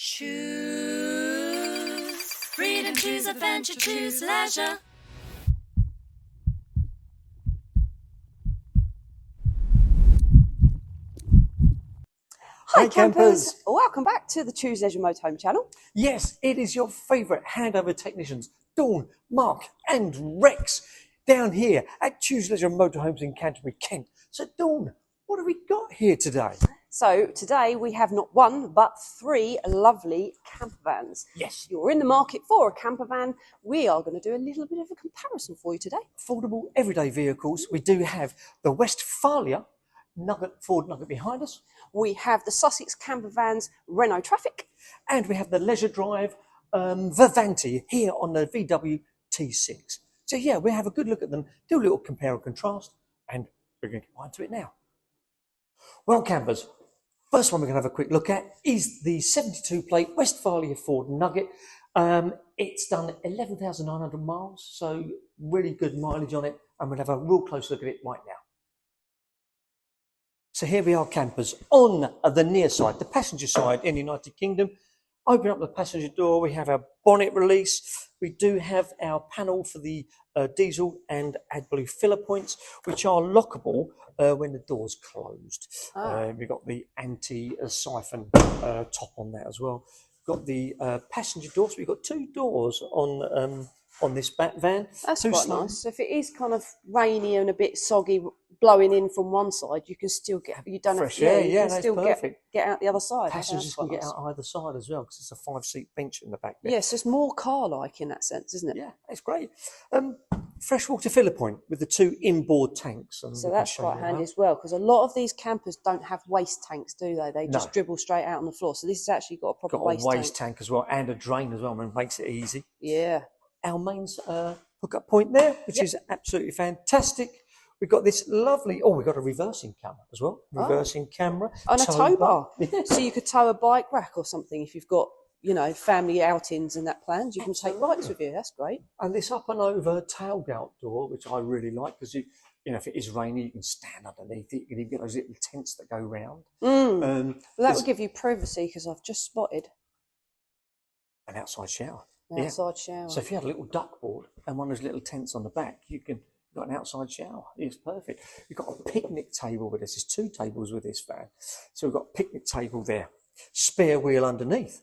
Choose freedom, choose adventure, choose leisure. Hi campers, welcome back to the Choose Leisure Motorhome channel. Yes, it is your favourite handover technicians, Dawn, Mark and Rex, down here at Choose Leisure Motorhomes in Canterbury, Kent. So Dawn, what have we got here today? So today we have not one but three lovely campervans. Yes. You're in the market for a campervan. We are going to do a little bit of a comparison for you today. Affordable everyday vehicles. We do have the West Farley Nugget, Ford Nugget behind us. We have the Sussex Campervans Renault Traffic. And we have the Leisure Drive Vante here on the VW T6. So yeah, we'll have a good look at them, do a little compare and contrast, and we're going to get right to it now. Well, campers, first one we're going to have a quick look at is the 72 plate West Farley Ford Nugget. It's done 11,900 miles, so really good mileage on it, and we'll have a real close look at it right now. So here we are, campers, on the near side, the passenger side in the United Kingdom. Open up the passenger door, we have our bonnet release. We do have our panel for the diesel and AdBlue filler points, which are lockable when the door's closed. We've got the anti-siphon top on that as well. We've got the passenger door, so we've got two doors on this van. That's quite nice. If it is kind of rainy and a bit soggy, blowing in from one side, you can still get, you don't fresh have, air, you can still get out the other side. Passengers can get out either side as well, because it's a 5-seat bench in the back there. Yes, it's more car-like in that sense, isn't it? Yeah, it's great. Freshwater filler point with the two inboard tanks. So that's quite handy as well, because a lot of these campers don't have waste tanks, do they? They just dribble straight out on the floor. So this has actually got a proper waste tank as well, and a drain as well, and makes it easy. Yeah. Our mains hook-up point there, which is absolutely fantastic. We've got this lovely, we've got a reversing camera as well. Reversing camera. And a tow bar. So you could tow a bike rack or something if you've got, family outings and that plans. You can take bikes with you. That's great. And this up and over tailgate door, which I really like, because if it is rainy, you can stand underneath it. You can even get those little tents that go round. Well, that would give you privacy, because I've just spotted an outside shower. Outside shower. So if you had a little duckboard and one of those little tents on the back, you've got an outside shower. It's perfect. You've got a picnic table with this. There's two tables with this van. So we've got a picnic table there. Spare wheel underneath.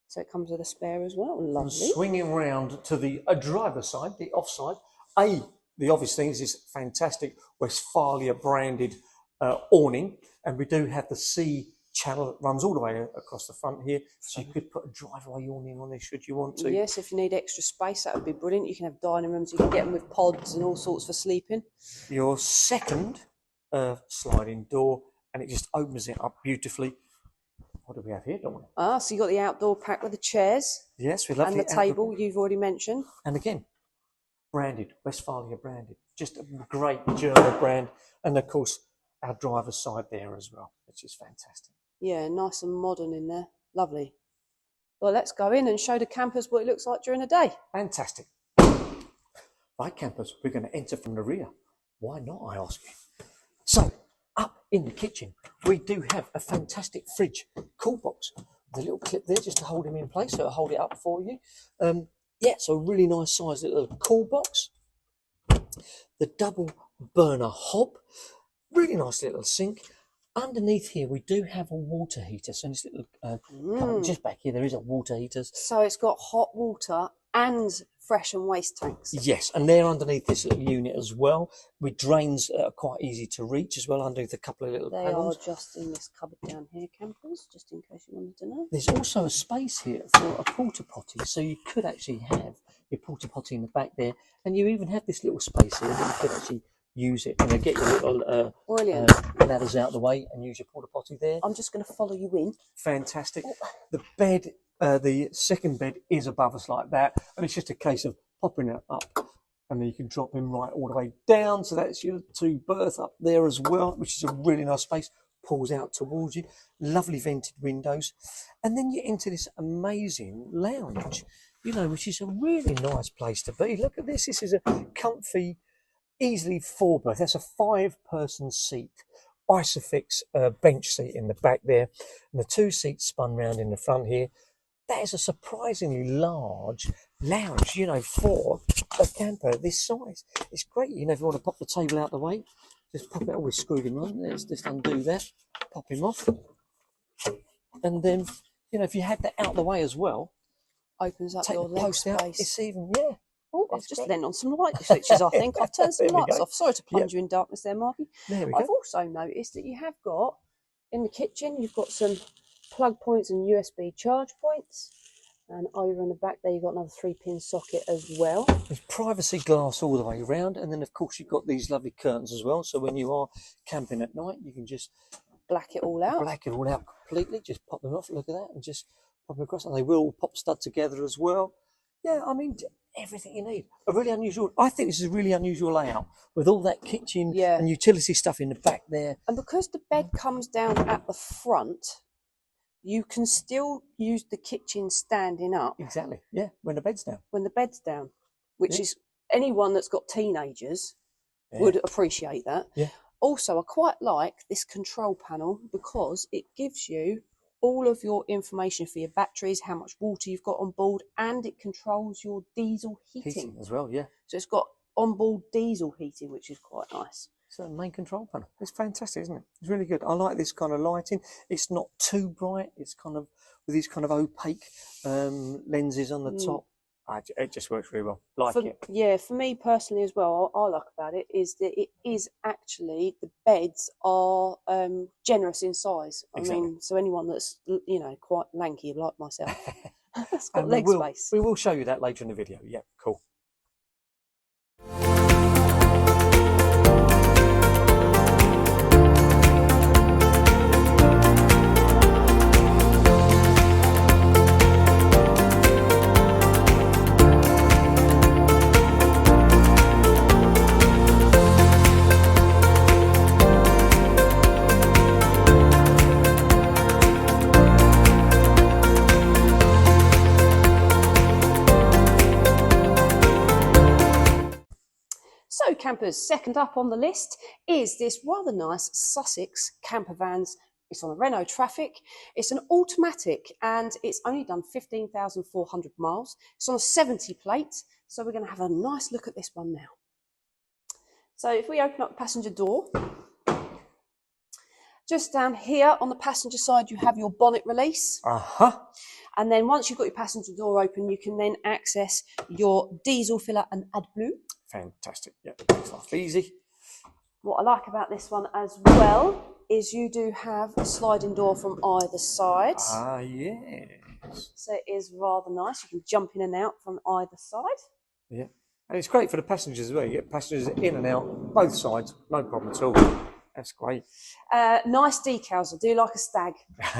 So it comes with a spare as well. Lovely. And swinging round to the driver's side, the offside. The obvious thing is this fantastic West Farley branded awning. And we do have the C channel that runs all the way across the front here, so you could put a driveway awning on there should you want to. Yes, if you need extra space, that would be brilliant. You can have dining rooms, you can get them with pods and all sorts for sleeping. Your second sliding door, and it just opens it up beautifully. What do we have here, Dawn? So you got the outdoor pack with the chairs. Yes, we love and the table you've already mentioned. And again, branded, West Farley branded, just a great German brand, and of course our driver's side there as well, which is fantastic. Yeah, nice and modern in there. Lovely. Well, let's go in and show the campers what it looks like during the day. Fantastic. Right, campers, we're going to enter from the rear. Why not, I ask you? So, up in the kitchen, we do have a fantastic fridge, cool box. The little clip there just to hold him in place, so it'll hold it up for you. So really nice size little cool box. The double burner hob. Really nice little sink. Underneath here, we do have a water heater. So this little just back here, there is a water heater. So it's got hot water and fresh and waste tanks. Yes, and they're underneath this little unit as well, with drains that are quite easy to reach as well, underneath a couple of little panels. They are just in this cupboard down here, campers, just in case you wanted to know. There's also a space here for a porta potty, so you could actually have your porta potty in the back there, and you even have this little space here that you could actually use it and get your little ladders out of the way and use your porta potty there. I'm just going to follow you in. Fantastic. The bed, the second bed is above us like that, and it's just a case of popping it up, and then you can drop him right all the way down. So that's your two berth up there as well, which is a really nice space. Pulls out towards you. Lovely vented windows, and then you enter this amazing lounge, which is a really nice place to be. Look at this. This is a comfy, easily 4 berth. That's a 5-person seat Isofix bench seat in the back there, and the 2 seats spun round in the front here. That is a surprisingly large lounge, you know, for a camper this size. It's great, you know, if you want to pop the table out the way, just pop it. Always screwed him on. Let's just undo that, pop him off, and then, you know, if you had that out the way as well, Opens up take your the leg post out. space. It's even, yeah. Oh, I've It's just great. leant on some light switches, I think. I've turned some There we lights go. off. Sorry to plunge you in darkness there, Marky. There we I've go. also noticed that you have got, in the kitchen, you've got some plug points and USB charge points. And over in the back there, you've got another 3-pin socket as well. There's privacy glass all the way around, and then of course you've got these lovely curtains as well. So when you are camping at night, you can just Black it all out. black it all out completely. Just pop them off. Look at that, and just pop them across, and they will all pop stud together as well. Yeah, I mean, everything you need. A really unusual. I think this is a really unusual layout with all that kitchen and utility stuff in the back there. And because the bed comes down at the front, you can still use the kitchen standing up. Exactly. Yeah, when the bed's down. When the bed's down, which is anyone that's got teenagers would appreciate that. Yeah. Also, I quite like this control panel because it gives you all of your information for your batteries, how much water you've got on board, and it controls your diesel heating as well. Yeah. So it's got onboard diesel heating, which is quite nice. So main control panel. It's fantastic, isn't it? It's really good. I like this kind of lighting. It's not too bright. It's kind of with these kind of opaque lenses on the top. It just works really well. It. Yeah, for me personally as well, I like about it is that it is actually, the beds are generous in size. Exactly. I mean, so anyone that's, you know, quite lanky like myself, it's got leg space. We will show you that later in the video. Yeah, cool. So campers, second up on the list is this rather nice Sussex Campervans. It's on a Renault Traffic. It's an automatic and it's only done 15,400 miles. It's on a 70 plate. So we're going to have a nice look at this one now. So if we open up the passenger door, just down here on the passenger side, you have your bonnet release. And then once you've got your passenger door open, you can then access your diesel filler and AdBlue. Fantastic. Yeah, makes life easy. What I like about this one as well is you do have a sliding door from either side. Yes. So it is rather nice. You can jump in and out from either side. Yeah. And it's great for the passengers as well. You get passengers in and out, both sides, no problem at all. That's great. Nice decals. I do like a stag.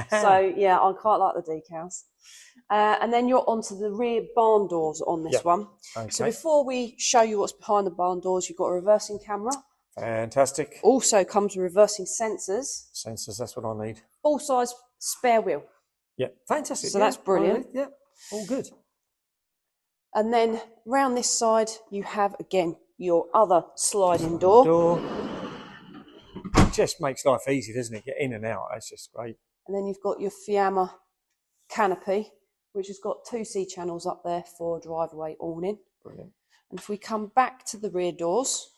So, yeah, I quite like the decals. And then you're onto the rear barn doors on this one. Okay. So before we show you what's behind the barn doors, you've got a reversing camera. Fantastic. Also comes with reversing sensors. Sensors, that's what I need. Full-size spare wheel. Yeah, fantastic. So that's brilliant. Yeah, all good. And then round this side, you have, again, your other sliding door. It just makes life easy, doesn't it? Get in and out. That's just great. And then you've got your Fiamma canopy, which has got 2 C channels up there for drive-away awning. Brilliant. And if we come back to the rear doors,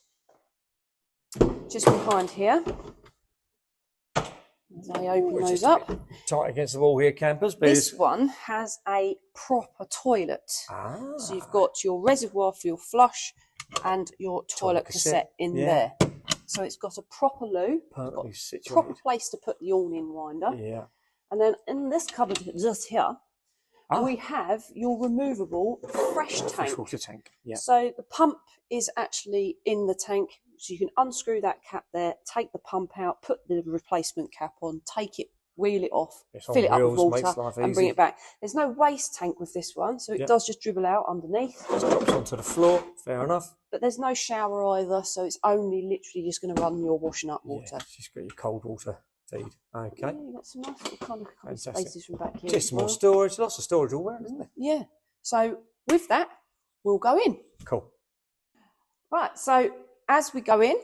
just behind here, as I open those up. Tight against the wall here, campers. This one has a proper toilet. So you've got your reservoir for your flush and your toilet cassette in there. So it's got a proper loo, perfectly situated, proper place to put the awning winder. Yeah. And then in this cupboard just here, we have your removable fresh tank. Freshwater tank. Yeah. So the pump is actually in the tank, so you can unscrew that cap there, take the pump out, put the replacement cap on, take it, wheel it off, fill it up with water, and bring it back. There's no waste tank with this one, so it does just dribble out underneath. Just drops onto the floor. Fair enough. But there's no shower either, so it's only literally just going to run your washing up water. Yeah, just got your cold water feed. Okay. Yeah, you've got some nice little kind of spaces from back here. Just more storage, lots of storage all around, isn't there? Yeah. So with that, we'll go in. Cool. Right, so as we go in,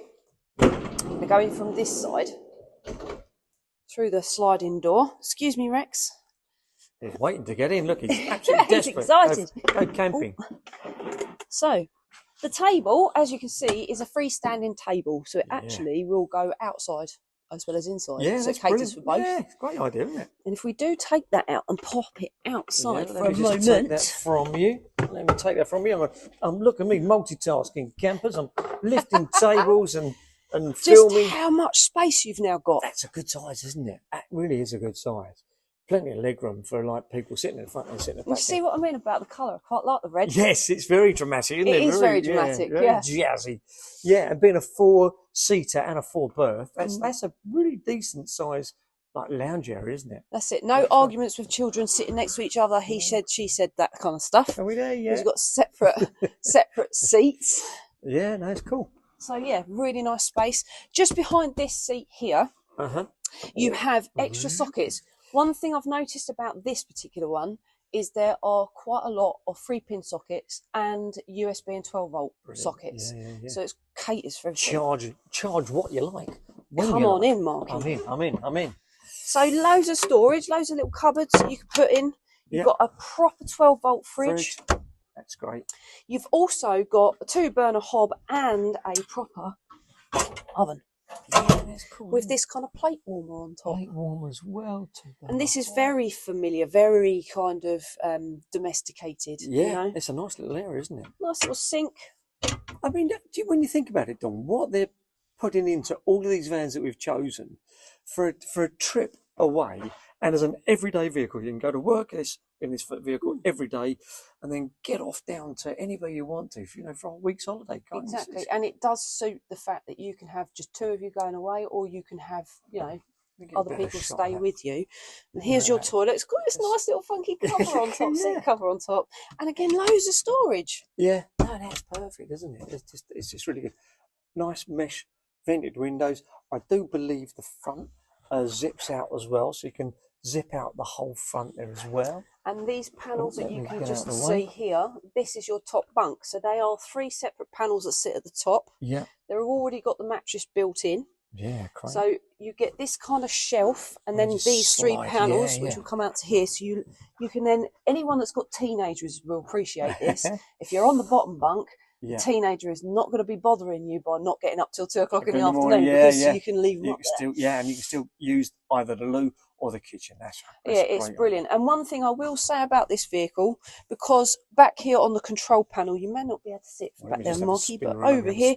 we're going from this side. through the sliding door. Excuse me, Rex. He's waiting to get in. Look, he's absolutely He's desperate. excited. Go camping. So, the table, as you can see, is a freestanding table. So it actually will go outside as well as inside. Yeah, so that's it caters brilliant. for both. Yeah, it's a great idea, isn't it? And if we do take that out and pop it outside for a Let me just take that from you. Let me take that from you. I'm look at me multitasking campers. I'm lifting tables and just filming. how much space you've now got. That's a good size, isn't it? That really is a good size. Plenty of leg room for like people sitting in the front and sitting in the back. You see what I mean about the colour? I quite like the red. Yes, it's very dramatic, isn't it? It is very dramatic, very yeah. jazzy. Yeah, and being a 4-seater and a 4-berth, that's a really decent size like lounge area, isn't it? That's it. No arguments with children sitting next to each other. He said, she said, that kind of stuff. Are we there? Yeah. We've got separate seats. Yeah, no, it's cool. So yeah, really nice space. Just behind this seat here, you have extra sockets. One thing I've noticed about this particular one is there are quite a lot of 3-pin sockets and USB and 12-volt sockets. Yeah. So it caters for everything. Charge what you like. Come on in, Mark. I'm in. So loads of storage, loads of little cupboards that you can put in. You've got a proper 12-volt fridge. That's great. You've also got a 2-burner hob and a proper oven. Yeah, that's cool. With this kind of plate warmer on top. Plate warmer as well. And this is very familiar, very kind of domesticated. Yeah, you know? It's a nice little area, isn't it? Nice little sink. I mean, when you think about it, Don, what they're putting into all of these vans that we've chosen for a trip away, and as an everyday vehicle, you can go to work in this vehicle every day, and then get off down to anywhere you want to, for a week's holiday. Exactly, and it does suit the fact that you can have just 2 of you going away, or you can have, other people stay with you. And here's your toilet. It's got this nice little funky cover on top, seat cover on top, and again, loads of storage. Yeah, no, that's perfect, isn't it? It's just really good. Nice mesh vented windows. I do believe the front zips out as well, so you can zip out the whole front there as well. And these panels that you can just see here, this is your top bunk. So they are 3 separate panels that sit at the top. Yeah. They've already got the mattress built in. Yeah, great. So you get this kind of shelf, and then these 3 panels, which will come out to here. So you can then, anyone that's got teenagers will appreciate this. If you're on the bottom bunk, the teenager is not going to be bothering you by not getting up till 2 o'clock in the afternoon, because you can leave them up there. And you can still use either the loo or the kitchen. That's it's brilliant. And one thing I will say about this vehicle, because back here on the control panel, you may not be able to see it back there, Marky, but over here,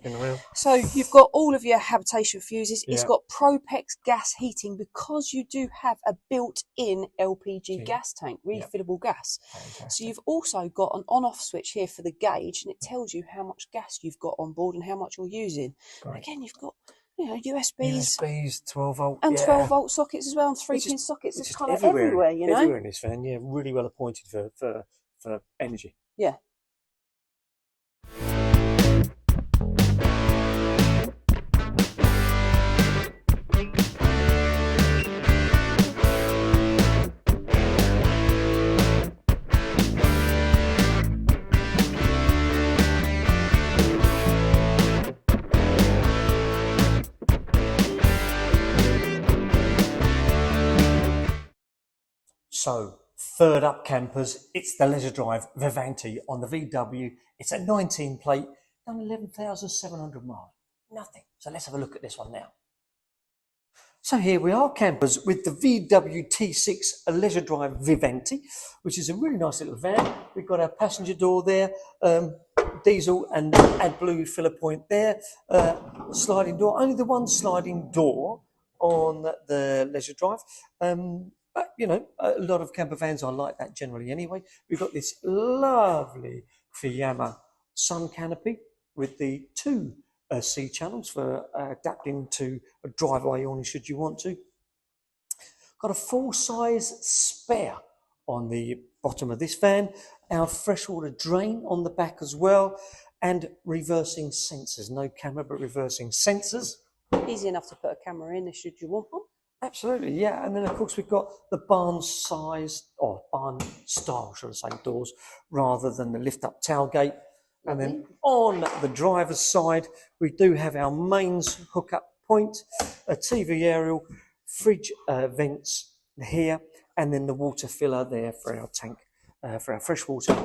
so you've got all of your habitation fuses. It's got Propex gas heating, because you do have a built-in LPG gas tank, refillable gas. Fantastic. So you've also got an on-off switch here for the gauge, and it tells you how much gas you've got on board and how much you're using. Again, you've got USBs, 12-volt, and 12-volt sockets as well, and 3-pin sockets. It's kind of everywhere, Everywhere in this van, really well appointed for energy. Yeah. So, third up, campers, it's the Leisure Drive Vante on the VW. It's a 19 plate, done 11,700 miles. Nothing. So let's have a look at this one now. So here we are, campers, with the VW T6 Leisure Drive Vante, which is a really nice little van. We've got our passenger door there, diesel and AdBlue filler point there, sliding door, only the one sliding door on the Leisure Drive. But, a lot of camper vans are like that generally anyway. We've got this lovely Fiamma sun canopy with the 2 C channels for adapting to a driveway awning should you want to. Got a full-size spare on the bottom of this van. Our freshwater drain on the back as well. And reversing sensors. No camera, but reversing sensors. Easy enough to put a camera in should you want one. Absolutely, yeah. And then, of course, we've got the barn size, or barn style, should I say, doors, rather than the lift-up tailgate. And then on the driver's side, we do have our mains hookup point, a TV aerial, fridge vents here, and then the water filler there for our tank, for our fresh water,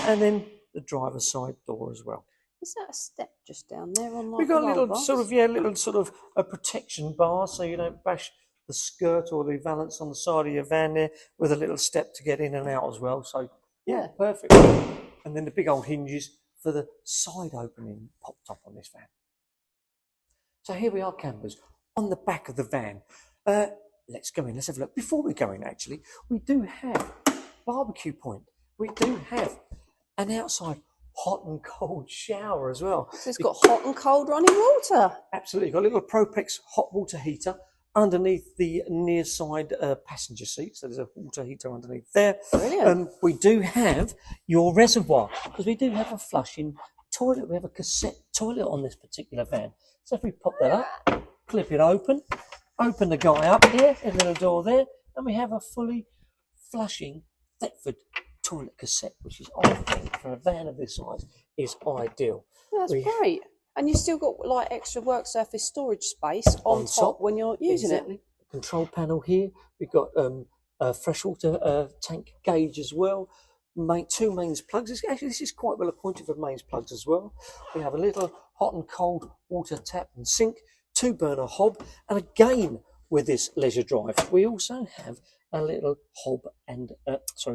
and then the driver's side door as well. Is that a step just down there on like We've got a little bars? sort of, yeah, little sort of a protection bar so you don't bash the skirt or the valance on the side of your van there, with a little step to get in and out as well. So yeah, perfect. And then the big old hinges for the side opening popped up on this van. So here we are, campers, on the back of the van. Let's go in, let's have a look. Before we go in, actually, we do have barbecue point. We do have an outside hot and cold shower as well. So it's got hot and cold running water. Absolutely. Got a little Propex hot water heater underneath the near side passenger seat. So there's a water heater underneath there. Brilliant. We do have your reservoir, because we do have a flushing toilet. We have a cassette toilet on this particular van. So if we pop that up, clip it open the guy up here, in the little door there, and we have a fully flushing Thetford toilet cassette, which is, I think, for a van of this size, is ideal. That's great. And you've still got like extra work surface storage space on top when you're using it. Control panel here. We've got a freshwater tank gauge as well. Two mains plugs. Actually, this is quite well appointed for mains plugs as well. We have a little hot and cold water tap and sink, 2-burner hob, and again with this leisure drive, we also have a little hob and,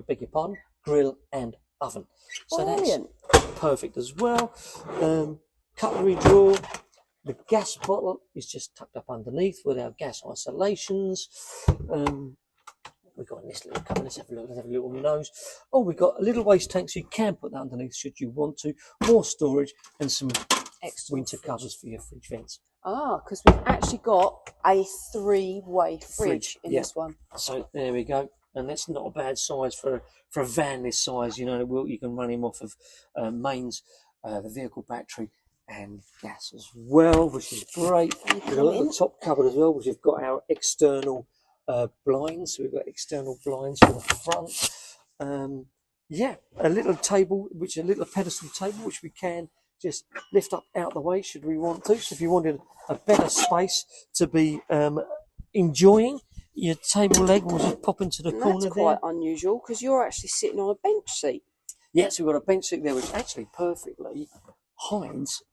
beg your pardon, grill and oven. So Brilliant. That's perfect as well. Cutlery drawer. The gas bottle is just tucked up underneath with our gas isolations. We've got this little cupboard. Let's have a look. Let's have a little nose. Oh, we've got a little waste tank, so you can put that underneath should you want to. More storage and some extra winter covers for your fridge vents. Ah, because we've actually got a 3-way fridge in this one. So there we go. And that's not a bad size for a van this size. You know, you can run him off of mains, the vehicle battery, and gas as well, which is great. We've got a little top cupboard as well, which we've got our external blinds. So we've got external blinds for the front. A little table, a little pedestal table, which we can just lift up out the way should we want to. So if you wanted a better space to be enjoying, your table leg will just pop into the corner. That's quite unusual, because you're actually sitting on a bench seat. Yeah, so we've got a bench seat there, which actually perfectly hides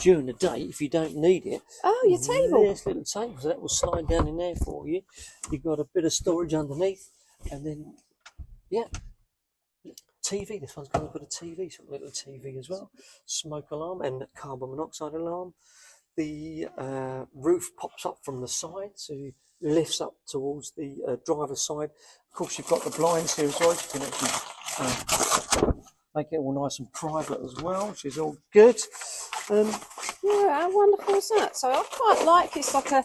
during the day if you don't need it. Oh, your table. Yes, little table, so that will slide down in there for you. You've got a bit of storage underneath, and then, TV. This one's going to put a TV, so a little TV as well. Smoke alarm and carbon monoxide alarm. The roof pops up from the side, so lifts up towards the driver's side. Of course, you've got the blinds here as well. You can actually make it all nice and private as well, which is all good. How wonderful is that? So I quite like it's like a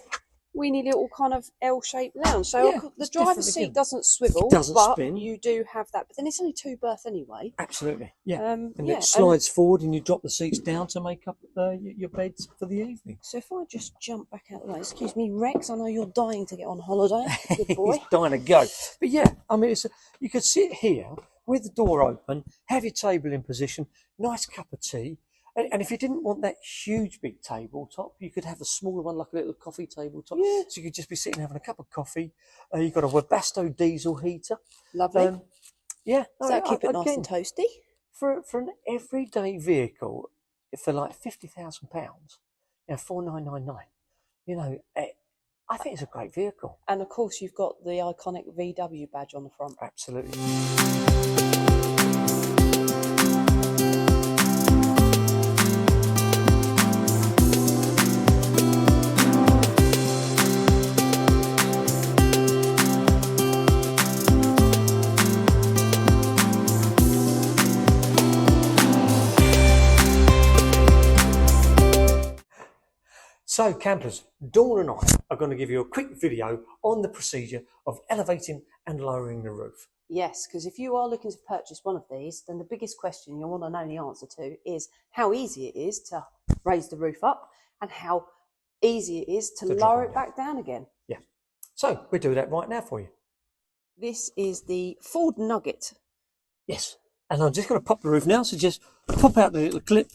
weeny little kind of L-shaped lounge. So the driver's seat doesn't swivel, but spin. You do have that. But then it's only 2-berth anyway. Absolutely, and it slides forward, and you drop the seats down to make up your beds for the evening. So if I just jump back out the way, excuse me, Rex, I know you're dying to get on holiday. Good boy. He's dying to go. But yeah, I mean, you could sit here with the door open, have your table in position, nice cup of tea. And if you didn't want that huge big tabletop, you could have a smaller one, like a little coffee tabletop. Yeah. So you could just be sitting having a cup of coffee. You've got a Webasto diesel heater. Lovely. Does that keep it nice again, and toasty? For an everyday vehicle, for like £50,000, $4,999. You know, I think it's a great vehicle. And of course, you've got the iconic VW badge on the front. Absolutely. So campers, Dawn and I are going to give you a quick video on the procedure of elevating and lowering the roof. Yes, because if you are looking to purchase one of these, then the biggest question you'll want to know the answer to is how easy it is to raise the roof up and how easy it is to lower it back down again. Yeah. So we'll do that right now for you. This is the Ford Nugget. Yes. And I'm just going to pop the roof now. So just pop out the little clip.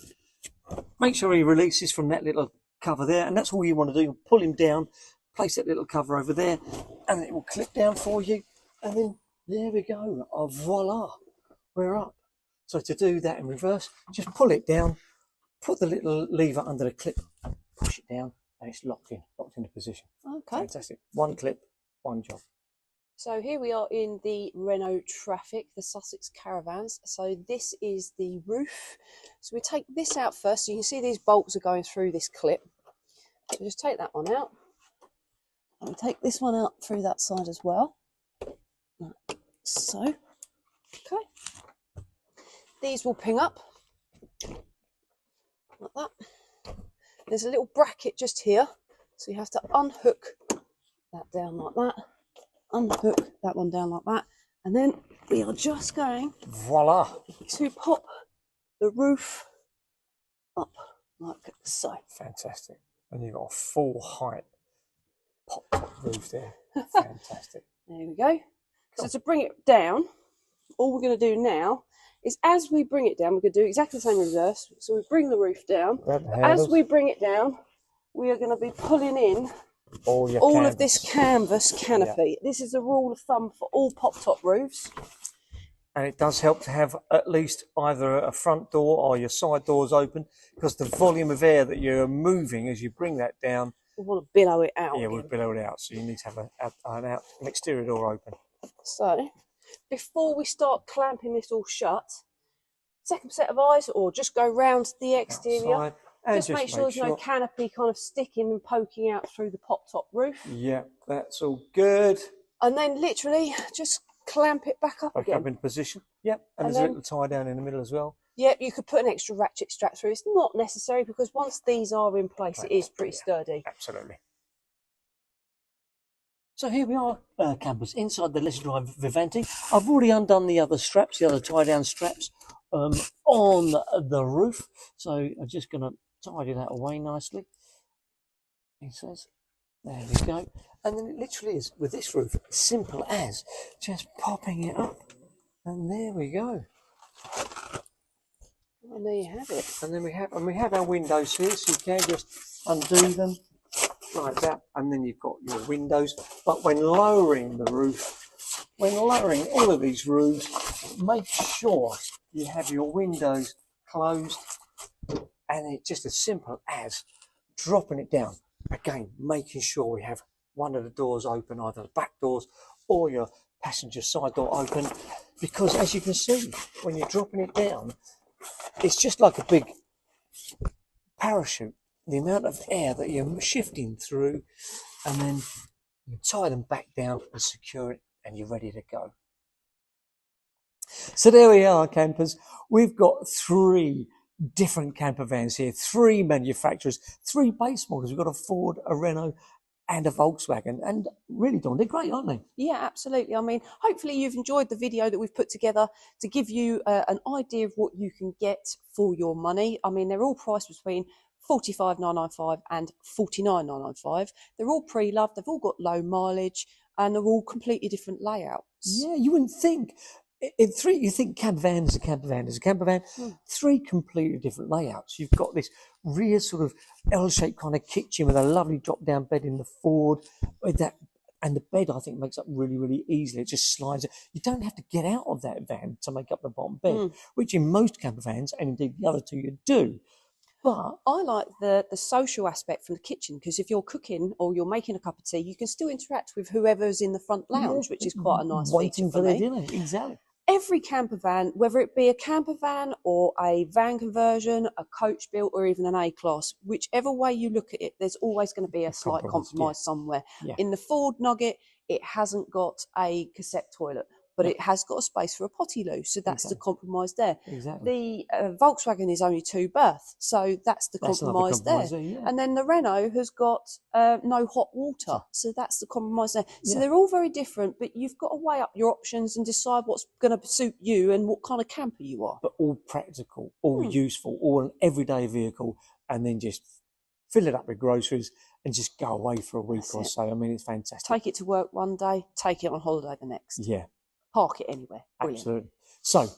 Make sure he releases from that little cover there, and that's all you want to do. Pull him down, place that little cover over there, and it will clip down for you. And then there we go. Oh, voila, we're up. So to do that in reverse, just pull it down, put the little lever under the clip, push it down, and it's locked into position. Okay. Fantastic. One clip, one job. So here we are in the Renault Traffic, the Sussex Caravans. So this is the roof. So we take this out first. So you can see these bolts are going through this clip. So just take that one out. And we take this one out through that side as well. Like so. Okay. These will ping up. Like that. There's a little bracket just here. So you have to unhook that down like that. Unhook that one down like that, and then we are just going Voila, to pop the roof up like so. fantastic. And you've got a full height pop roof there. Fantastic. There we go. So to bring it down, all we're going to do now is, as we bring it down, we're going to do exactly the same reverse. So we bring the roof down. As we bring it down, we are going to be pulling in all of this canvas canopy. Yeah. This is a rule of thumb for all pop-top roofs. And it does help to have at least either a front door or your side doors open, because the volume of air that you're moving as you bring that down, we want to billow it out. Yeah, we'll billow it out. So you need to have an exterior door open. So before we start clamping this all shut, second set of eyes, or just go round the exterior. Outside. Just make sure there's no canopy kind of sticking and poking out through the pop-top roof. Yeah, that's all good. And then literally just clamp it back up again. Back up in position. Yep, and there's a little tie down in the middle as well. Yep, you could put an extra ratchet strap through. It's not necessary because once these are in place, it is pretty sturdy. Absolutely. So here we are, campers, inside the Let's Drive Vante. I've already undone the other straps, the other tie-down straps on the roof. So I'm just going to tidy that away nicely. He says, there we go. And then it literally is, with this roof, simple as just popping it up. And there we go. And there you have it. And then we have our windows here, so you can just undo them like that, and then you've got your windows. But when lowering the roof, when lowering all of these roofs, make sure you have your windows closed, and it's just as simple as dropping it down. Again, making sure we have one of the doors open, either the back doors or your passenger side door open, because as you can see, when you're dropping it down, it's just like a big parachute. The amount of air that you're shifting through, and then you tie them back down and secure it, and you're ready to go. So there we are, campers. We've got 3 different camper vans here, 3 manufacturers, 3 base models. We've got a Ford, a Renault, and a Volkswagen, and really, Dawn, they're great, aren't they? Yeah, absolutely. I mean, hopefully you've enjoyed the video that we've put together to give you an idea of what you can get for your money. I mean, they're all priced between $45,995 and $49,995. They're all pre-loved, they've all got low mileage, and they're all completely different layouts. Yeah, you wouldn't think. In 3, you think campervan is a campervan is a campervan. 3 completely different layouts. You've got this rear sort of L-shaped kind of kitchen with a lovely drop-down bed in the Ford, with that, and the bed I think makes up really, really easily. It just slides. You don't have to get out of that van to make up the bottom bed, which in most campervans, and indeed the other 2, you do. But I like the social aspect from the kitchen, because if you're cooking or you're making a cup of tea, you can still interact with whoever's in the front lounge, which is quite a nice feature for me. Dinner. Exactly. Every camper van, whether it be a camper van or a van conversion, a coach built, or even an A-class, whichever way you look at it, there's always going to be a slight compromise somewhere. Yeah. In the Ford Nugget, it hasn't got a cassette toilet, but it has got a space for a potty loo, so that's the compromise there. Exactly. The Volkswagen is only 2 berth, so that's the compromise there. Yeah. And then the Renault has got no hot water, so that's the compromise there. So they're all very different, but you've got to weigh up your options and decide what's going to suit you and what kind of camper you are. But all practical, all useful, all an everyday vehicle, and then just fill it up with groceries and just go away for a week or so. I mean, it's fantastic. Take it to work one day, take it on holiday the next. Yeah. Park it anywhere. Brilliant. Absolutely. So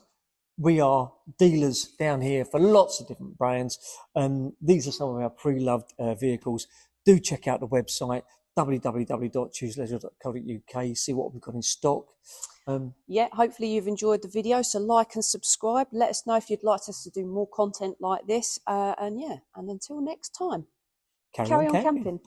We are dealers down here for lots of different brands. These are some of our pre-loved vehicles. Do check out the website, www.chooseleisure.co.uk, see what we've got in stock. Yeah, hopefully you've enjoyed the video. So like and subscribe. Let us know if you'd like us to do more content like this. And until next time, carry on camping.